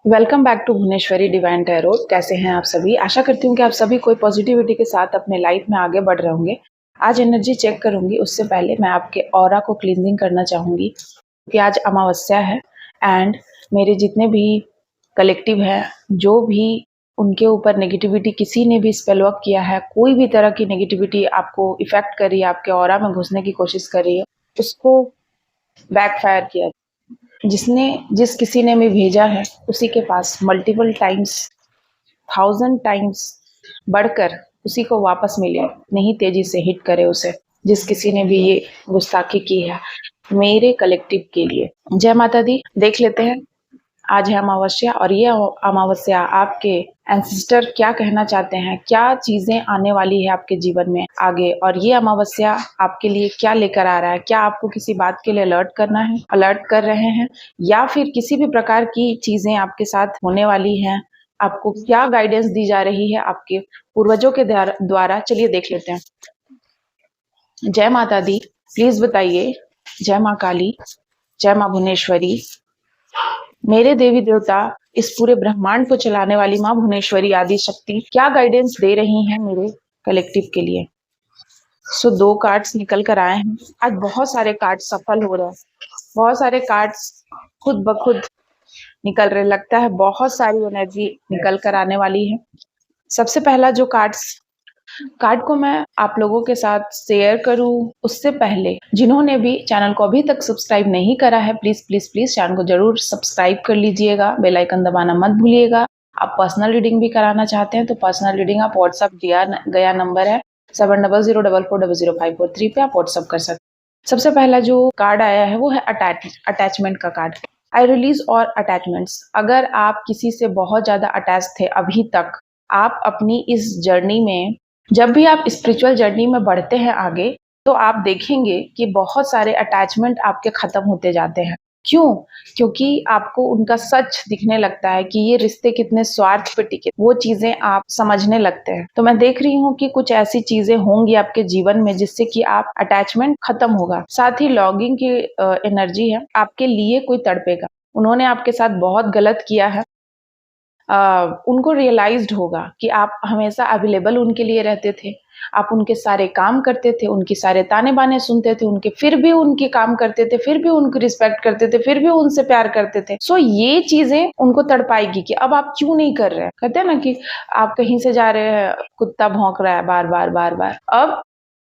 Welcome back to Bhuvneshwari divine tarot. कैसे हैं आप सभी? आशा करती हूँ कि आप सभी कोई पॉजिटिविटी के साथ अपने लाइफ में आगे बढ़ रहे होंगे। आज एनर्जी चेक करूंगी, उससे पहले मैं आपके ऑरा को क्लींजिंग करना चाहूंगी क्योंकि आज अमावस्या है एंड मेरे जितने भी कलेक्टिव है, जो भी उनके ऊपर नेगेटिविटी किसी ने भी स्पेल वर्क किया है, कोई भी तरह की नेगेटिविटी आपको इफेक्ट कर रही है, आपके ऑरा में घुसने की कोशिश कर रही है, उसको बैकफायर किया। जिस किसी ने भी भेजा है उसी के पास मल्टीपल टाइम्स, 1000 टाइम्स बढ़कर उसी को वापस मिले, नहीं तेजी से हिट करे उसे। जिस किसी ने भी ये गुस्ताखी की है मेरे कलेक्टिव के लिए, जय माता दी। देख लेते हैं, आज है अमावस्या और ये अमावस्या आपके एंसेस्टर क्या कहना चाहते हैं, क्या चीजें आने वाली है आपके जीवन में आगे, और ये अमावस्या आपके लिए क्या लेकर आ रहा है। क्या आपको किसी बात के लिए अलर्ट कर रहे हैं, या फिर किसी भी प्रकार की चीजें आपके साथ होने वाली हैं, आपको क्या गाइडेंस दी जा रही है आपके पूर्वजों के द्वारा। चलिए देख लेते हैं। जय माता दी, प्लीज बताइए। जय माँ काली, जय माँ भुवनेश्वरी, मेरे देवी देवता, इस पूरे ब्रह्मांड को चलाने वाली माँ भुवनेश्वरी आदि शक्ति क्या गाइडेंस दे रही हैं मेरे कलेक्टिव के लिए। सो 2 कार्ड्स निकल कर आए हैं। आज बहुत सारे कार्ड सफल हो रहे हैं, बहुत सारे कार्ड्स खुद ब खुद निकल रहे, लगता है बहुत सारी एनर्जी निकल कर आने वाली है। सबसे पहला जो कार्ड को मैं आप लोगों के साथ शेयर करूं, उससे पहले जिन्होंने भी चैनल को अभी तक सब्सक्राइब नहीं करा है, प्लीज प्लीज प्लीज चैनल को जरूर सब्सक्राइब कर लीजिएगा, बेल आइकन दबाना मत भूलिएगा। आप पर्सनल रीडिंग भी कराना चाहते हैं तो पर्सनल रीडिंग आप व्हाट्सएप दिया गया नंबर है 7004400543 पे आप व्हाट्सएप कर सकते हैं। सबसे पहला जो कार्ड आया है वो है अटैचमेंट का कार्ड। आई रिलीज और अटैचमेंट्स। अगर आप किसी से बहुत ज्यादा अटैच थे अभी तक, आप अपनी इस जर्नी में, जब भी आप स्पिरिचुअल जर्नी में बढ़ते हैं आगे, तो आप देखेंगे कि बहुत सारे अटैचमेंट आपके खत्म होते जाते हैं। क्यों? क्योंकि आपको उनका सच दिखने लगता है कि ये रिश्ते कितने स्वार्थ पे टिके, वो चीजें आप समझने लगते हैं। तो मैं देख रही हूँ कि कुछ ऐसी चीजें होंगी आपके जीवन में जिससे कि आप अटैचमेंट खत्म होगा। साथ ही लॉगिंग की एनर्जी है, आपके लिए कोई तड़पेगा, उन्होंने आपके साथ बहुत गलत किया है। उनको रियलाइज्ड होगा कि आप हमेशा अवेलेबल उनके लिए रहते थे, आप उनके सारे काम करते थे, उनके सारे ताने बाने सुनते थे, उनके फिर भी उनके काम करते थे, फिर भी उनको रिस्पेक्ट करते थे, फिर भी उनसे प्यार करते थे। सो ये चीजें उनको तड़पाएगी कि अब आप क्यों नहीं कर रहे। कहते हैं ना कि आप कहीं से जा रहे हैं, कुत्ता भौंक रहा है बार बार बार बार, अब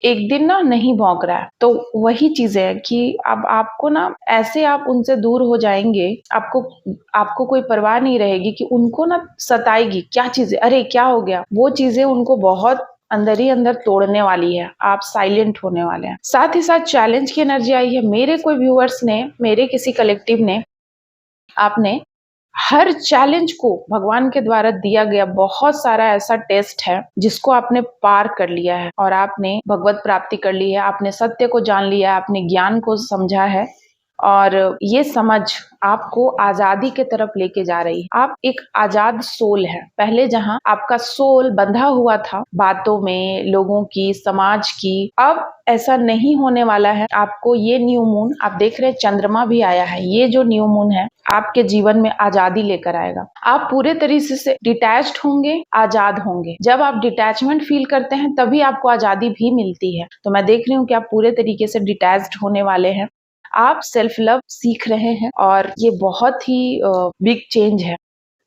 एक दिन ना नहीं भौंक रहा है। तो वही चीजें है कि अब आपको ना ऐसे आप उनसे दूर हो जाएंगे, आपको कोई परवाह नहीं रहेगी कि उनको ना सताएगी क्या चीजें, अरे क्या हो गया, वो चीजें उनको बहुत अंदर ही अंदर तोड़ने वाली है। आप साइलेंट होने वाले हैं। साथ ही साथ चैलेंज की एनर्जी आई है। मेरे कोई व्यूअर्स ने, मेरे किसी कलेक्टिव ने, आपने हर चैलेंज को भगवान के द्वारा दिया गया बहुत सारा ऐसा टेस्ट है जिसको आपने पार कर लिया है और आपने भगवत प्राप्ति कर ली है, आपने सत्य को जान लिया है, आपने ज्ञान को समझा है, और ये समझ आपको आजादी के तरफ लेके जा रही है। आप एक आजाद सोल है। पहले जहां आपका सोल बंधा हुआ था बातों में, लोगों की, समाज की, अब ऐसा नहीं होने वाला है। आपको ये न्यू मून, आप देख रहे हैं चंद्रमा भी आया है, ये जो न्यू मून है आपके जीवन में आजादी लेकर आएगा। आप पूरे तरीके से डिटैच्ड होंगे, आजाद होंगे। जब आप डिटैचमेंट फील करते हैं तभी आपको आजादी भी मिलती है। तो मैं देख रही हूँ कि आप पूरे तरीके से डिटैच्ड होने वाले हैं। आप सेल्फ लव सीख रहे हैं और ये बहुत ही बिग चेंज है।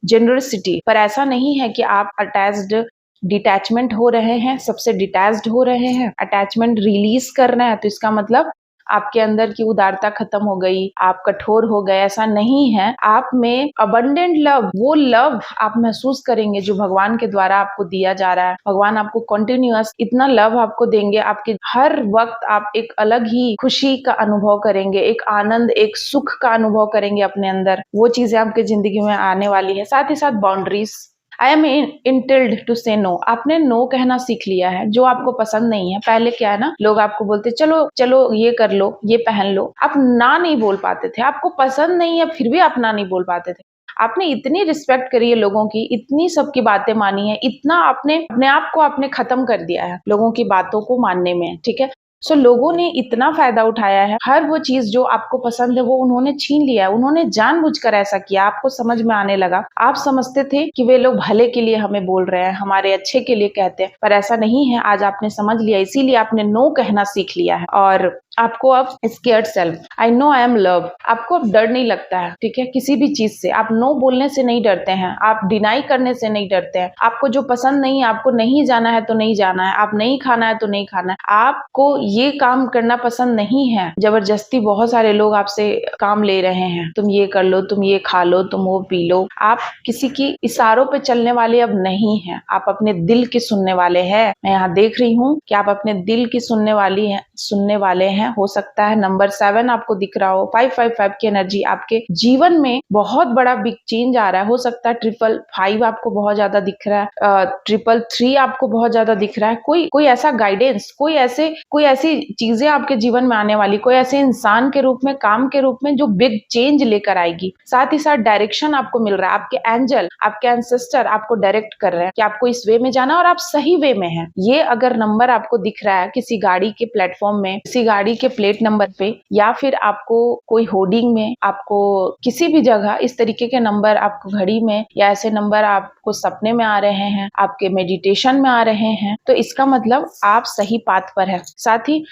जेनरसिटी, पर ऐसा नहीं है कि आप अटैच्ड डिटैचमेंट हो रहे हैं, सबसे डिटैच्ड हो रहे हैं, अटैचमेंट रिलीज कर रहे हैं, तो इसका मतलब आपके अंदर की उदारता खत्म हो गई, आप कठोर हो गए, ऐसा नहीं है। आप में अबंडेंट लव, वो लव आप महसूस करेंगे जो भगवान के द्वारा आपको दिया जा रहा है। भगवान आपको कंटिन्यूअस इतना लव आपको देंगे, आपके हर वक्त आप एक अलग ही खुशी का अनुभव करेंगे, एक आनंद, एक सुख का अनुभव करेंगे अपने अंदर। वो चीजें आपकी जिंदगी में आने वाली है। साथ ही साथ बाउंड्रीज, आई एम इंटिल्ड टू से नो। आपने नो कहना सीख लिया है जो आपको पसंद नहीं है। पहले क्या है ना, लोग आपको बोलते चलो चलो ये कर लो, ये पहन लो, आप ना नहीं बोल पाते थे। आपको पसंद नहीं है फिर भी आप ना नहीं बोल पाते थे। आपने इतनी रिस्पेक्ट करी है लोगों की, इतनी सबकी बातें मानी है, इतना आपने अपने आप को आपने खत्म कर दिया है लोगों की बातों को मानने में, ठीक है। सो लोगों ने इतना फायदा उठाया है, हर वो चीज जो आपको पसंद है वो उन्होंने छीन लिया है, उन्होंने जानबूझकर ऐसा किया। आपको समझ में आने लगा, आप समझते थे कि वे लोग भले के लिए हमें बोल रहे हैं, हमारे अच्छे के लिए कहते हैं, पर ऐसा नहीं है। आज आपने समझ लिया, इसीलिए आपने नो कहना सीख लिया है। और आपको अब scared self, I know I am love, आपको अब डर नहीं लगता है, ठीक है, किसी भी चीज से। आप नो बोलने से नहीं डरते हैं, आप डिनाई करने से नहीं डरते हैं। आपको जो पसंद नहीं है, आपको नहीं जाना है तो नहीं जाना है, आप नहीं खाना है तो नहीं खाना है, आपको ये काम करना पसंद नहीं है, जबरदस्ती बहुत सारे लोग आपसे काम ले रहे हैं, तुम ये कर लो, तुम ये खा लो, तुम वो पी लो। आप किसी की इशारों पे चलने वाले अब नहीं है, आप अपने दिल की सुनने वाले हैं। मैं यहाँ देख रही हूँ कि आप अपने दिल की सुनने वाले हैं। हो सकता है नंबर 7 आपको दिख रहा हो, 555 की एनर्जी आपके जीवन में बहुत बड़ा बिग चेंज आ रहा है। हो सकता है 555 आपको बहुत ज्यादा दिख रहा है, 333 आपको बहुत ज्यादा दिख रहा है। कोई ऐसा गाइडेंस, कोई ऐसी चीजें आपके जीवन में आने वाली, कोई ऐसे इंसान के रूप में, काम के रूप में जो बिग चेंज लेकर आएगी। साथ ही साथ डायरेक्शन आपको मिल रहा है, आपके एंजल, आपके एंसेस्टर आपको डायरेक्ट कर रहे हैं कि आपको इस वे में जाना और आप सही वे में हैं। ये अगर नंबर आपको दिख रहा है किसी गाड़ी के प्लेटफॉर्म में, किसी गाड़ी के प्लेट नंबर पे, या फिर आपको कोई होर्डिंग में, आपको किसी भी जगह इस तरीके के नंबर आपको घड़ी में, या ऐसे नंबर आपको सपने में आ रहे हैं, आपके मेडिटेशन में आ रहे हैं, तो इसका मतलब आप सही पाथ पर है। साथ ही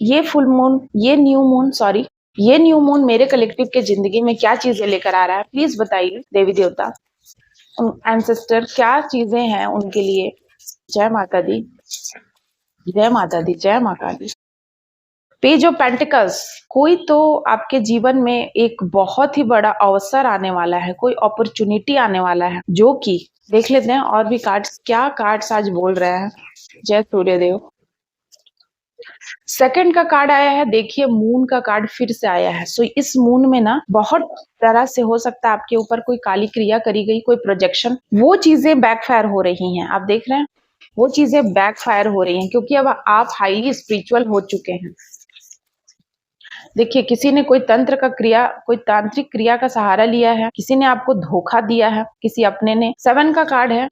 ये न्यू मून मेरे कलेक्टिव के जिंदगी में क्या चीजें लेकर आ रहा है, प्लीज बताइए देवी देवता, एंसेस्टर, क्या चीजें हैं उनके लिए। जय माता दी, जय माता दी, जय माता दी। पेज ऑफ पेंटिकल्स, कोई तो आपके जीवन में एक बहुत ही बड़ा अवसर आने वाला है, कोई अपॉर्चुनिटी आने वाला है, जो कि देख लेते हैं और भी कार्ड्स, क्या कार्ड्स आज बोल रहे हैं। जय सूर्यदेव। सेकंड का कार्ड आया है, देखिए मून का कार्ड फिर से आया है। सो इस मून में ना बहुत तरह से हो सकता है आपके ऊपर कोई काली क्रिया करी गई, कोई प्रोजेक्शन, वो चीजें बैकफायर हो रही हैं। आप देख रहे हैं वो चीजें बैकफायर हो रही हैं, क्योंकि अब आप हाईली स्पिरिचुअल हो चुके हैं। देखिए, किसी ने कोई तांत्रिक क्रिया का सहारा लिया है, किसी ने आपको धोखा दिया है, किसी अपने ने। 7 का कार्ड है,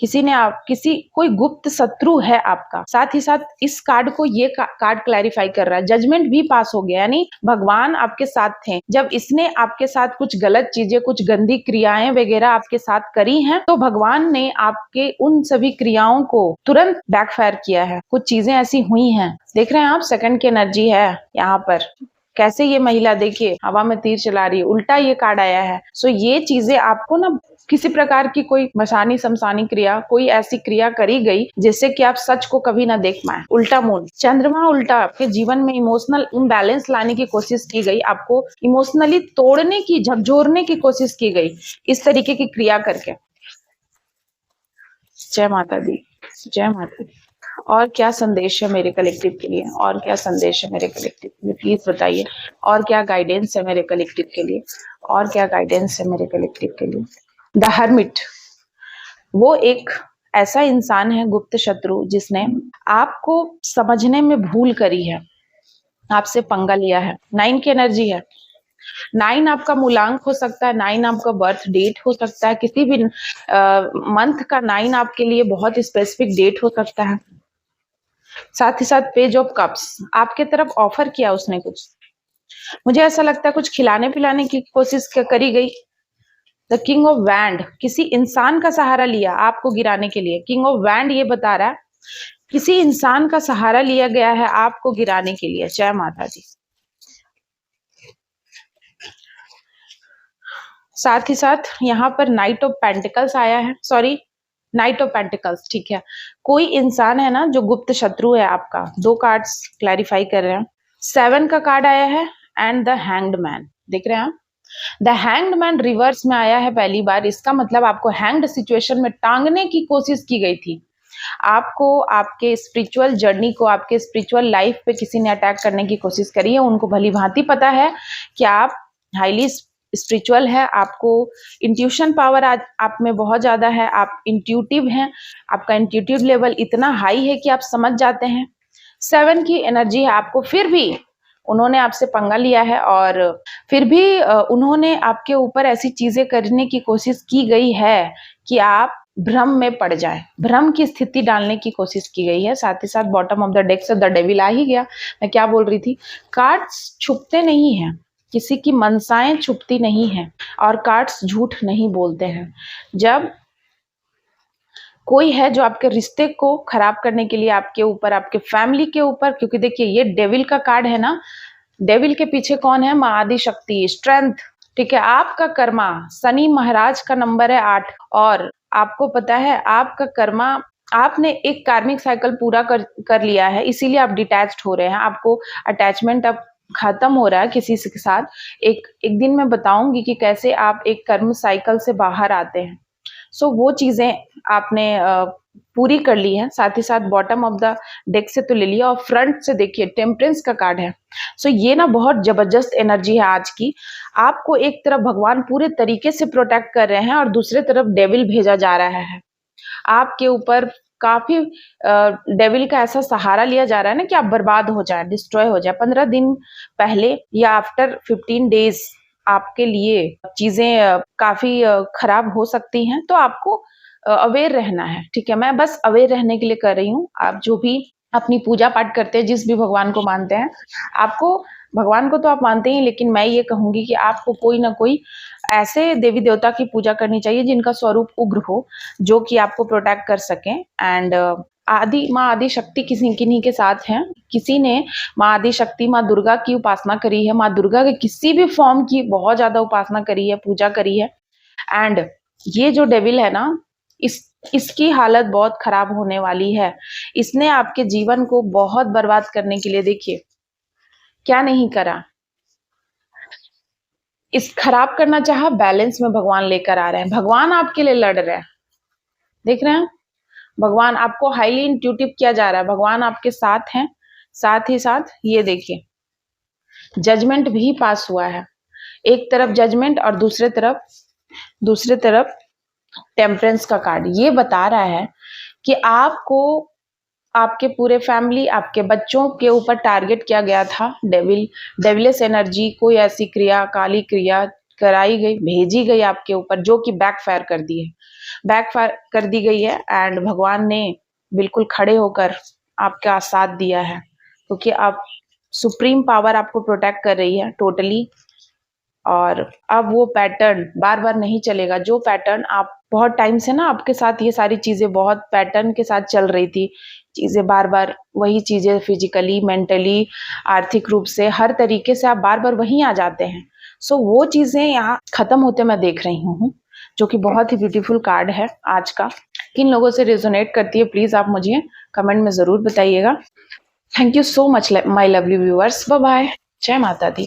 कोई गुप्त शत्रु है आपका। साथ ही साथ इस कार्ड को ये कार्ड क्लैरिफाई कर रहा है, जजमेंट भी पास हो गया, यानी भगवान आपके साथ थे। जब इसने आपके साथ कुछ गलत चीजें, कुछ गंदी क्रियाएं वगैरह आपके साथ करी हैं, तो भगवान ने आपके उन सभी क्रियाओं को तुरंत बैकफायर किया है। कुछ चीजें ऐसी हुई हैं, देख रहे हैं आप, सेकंड की एनर्जी है यहाँ पर। कैसे ये महिला देखिए हवा में तीर चला रही है, उल्टा ये कार्ड आया है। सो ये चीजें आपको ना किसी प्रकार की कोई मसानी समसानी क्रिया, कोई ऐसी क्रिया करी गई जिससे कि आप सच को कभी ना देख पाए। उल्टा मून, चंद्रमा उल्टा, आपके जीवन में इमोशनल इम्बैलेंस लाने की कोशिश की गई, आपको इमोशनली तोड़ने की, झकझोरने की कोशिश की गई इस तरीके की क्रिया करके। जय माता दी, जय माता दी। और क्या संदेश है मेरे कलेक्टिव के लिए, और क्या संदेश है मेरे कलेक्टिव के लिए, प्लीज बताइए। और क्या गाइडेंस है मेरे कलेक्टिव के लिए, और क्या गाइडेंस है मेरे कलेक्टिव के लिए। द हर्मिट, वो एक ऐसा इंसान है, गुप्त शत्रु, जिसने आपको समझने में भूल करी है, आपसे पंगा लिया है। 9 की एनर्जी है, 9 आपका मूलांक हो सकता है, 9 आपका बर्थ डेट हो सकता है, किसी भी मंथ का 9 आपके लिए बहुत स्पेसिफिक डेट हो सकता है। साथ ही साथ पेज ऑफ कप्स, आपके तरफ ऑफर किया उसने कुछ, मुझे ऐसा लगता है कुछ खिलाने पिलाने की कोशिश करी गई। द किंग ऑफ वैंड, किसी इंसान का सहारा लिया आपको गिराने के लिए। किंग ऑफ वैंड ये बता रहा है किसी इंसान का सहारा लिया गया है आपको गिराने के लिए। जय माता दी। साथ ही साथ यहाँ पर नाइट ऑफ पेंटिकल्स आया है, सॉरी नाइट ऑफ पेंटिकल्स, ठीक है। कोई इंसान है ना जो गुप्त शत्रु है आपका। 2 कार्ड्स क्लैरिफाई कर रहे हैं। 7 का कार्ड आया है एंड द हैंग्ड मैन, देख रहे हैं आप, द हैंग्ड मैन रिवर्स में आया है पहली बार। इसका मतलब आपको हैंग्ड सिचुएशन में टांगने की कोशिश की गई थी, आपको आपके स्पिरिचुअल जर्नी को, आपके स्पिरिचुअल लाइफ पे किसी ने अटैक करने की कोशिश करी है। उनको भली भांति पता है कि आप हाईली स्पिरिचुअल है, आपको इंट्यूशन पावर आज आप में बहुत ज्यादा है, आप इंट्यूटिव हैं, आपका इंट्यूटिव लेवल इतना हाई है कि आप समझ जाते हैं। 7 की एनर्जी है आपको, फिर भी उन्होंने आपसे पंगा लिया है और फिर भी उन्होंने आपके ऊपर ऐसी चीजें करने की कोशिश की गई है कि आप भ्रम में पड़ जाए, भ्रम की स्थिति डालने की कोशिश की गई है। साथ ही साथ बॉटम ऑफ द डेक से द डेविल आ ही गया। मैं क्या बोल रही थी, कार्ड्स छुपते नहीं हैं, किसी की मनसाएं छुपती नहीं हैं, और कार्ड्स झूठ नहीं बोलते हैं। जब कोई है जो आपके रिश्ते को खराब करने के लिए आपके ऊपर, आपके फैमिली के ऊपर, क्योंकि देखिए ये डेविल का कार्ड है ना, डेविल के पीछे कौन है, माँ आदि शक्ति, स्ट्रेंथ। ठीक है, आपका कर्मा, शनि महाराज का नंबर है 8, और आपको पता है आपका कर्मा, आपने एक कार्मिक साइकिल पूरा कर लिया है, इसीलिए आप डिटैच्ड हो रहे हैं, आपको अटैचमेंट अब खत्म हो रहा है किसी के साथ। एक दिन मैं बताऊंगी कि कैसे आप एक कर्म साइकिल से बाहर आते हैं। सो वो चीजें आपने पूरी कर ली है। साथ ही साथ बॉटम ऑफ द डेक से तो ले लिया, और फ्रंट से देखिए टेम्परेंस का कार्ड है। सो ये ना बहुत जबरदस्त एनर्जी है आज की। आपको एक तरफ भगवान पूरे तरीके से प्रोटेक्ट कर रहे हैं, और दूसरे तरफ डेविल भेजा जा रहा है आपके ऊपर। काफी डेविल का ऐसा सहारा लिया जा रहा है ना कि आप बर्बाद हो जाए, डिस्ट्रॉय हो जाए। 15 दिन पहले या आफ्टर 15 डेज आपके लिए चीजें काफी खराब हो सकती हैं, तो आपको अवेयर रहना है। ठीक है, मैं बस अवेयर रहने के लिए कर रही हूँ। आप जो भी अपनी पूजा पाठ करते हैं, जिस भी भगवान को मानते हैं, आपको, भगवान को तो आप मानते ही, लेकिन मैं ये कहूंगी कि आपको कोई ना कोई ऐसे देवी देवता की पूजा करनी चाहिए जिनका स्वरूप उग्र हो, जो कि आपको प्रोटेक्ट कर सकें। एंड आदि माँ आदि शक्ति किसी किन्हीं के साथ हैं। किसी ने माँ आदि शक्ति, माँ दुर्गा की उपासना करी है, माँ दुर्गा के किसी भी फॉर्म की बहुत ज्यादा उपासना करी है, पूजा करी है। एंड ये जो डेविल है ना, इसकी हालत बहुत खराब होने वाली है। इसने आपके जीवन को बहुत बर्बाद करने के लिए, देखिए क्या नहीं करा, इस खराब करना चाहा, बैलेंस में भगवान लेकर आ रहे हैं। भगवान आपके लिए लड़ रहे हैं, देख रहे हैं, भगवान आपको हाईली इंट्यूटिव किया जा रहा है, भगवान आपके साथ हैं। साथ ही साथ ये देखिए जजमेंट भी पास हुआ है, एक तरफ जजमेंट और दूसरे तरफ टेम्परेंस का कार्ड। ये बता रहा है कि आपको, आपके पूरे फैमिली, आपके बच्चों के ऊपर टारगेट किया गया था। डेविलियस एनर्जी, कोई ऐसी क्रिया, काली क्रिया कराई गई, भेजी गई आपके ऊपर, जो कि बैकफायर कर दी है, बैकफायर कर दी गई है। एंड भगवान ने बिल्कुल खड़े होकर आपका साथ दिया है, क्योंकि आप सुप्रीम पावर आपको प्रोटेक्ट कर रही है टोटली। और अब वो पैटर्न बार बार नहीं चलेगा, जो पैटर्न आप बहुत टाइम से ना, आपके साथ ये सारी चीजें बहुत पैटर्न के साथ चल रही थी, चीजें बार बार वही चीजें, फिजिकली, मेंटली, आर्थिक रूप से, हर तरीके से आप बार बार वहीं आ जाते हैं। सो वो चीजें यहाँ खत्म होते मैं देख रही हूँ, जो कि बहुत ही ब्यूटीफुल कार्ड है आज का। किन लोगों से रेजोनेट करती है, प्लीज आप मुझे कमेंट में जरूर बताइएगा। Thank you so much my lovely viewers. Bye bye. जय माता दी।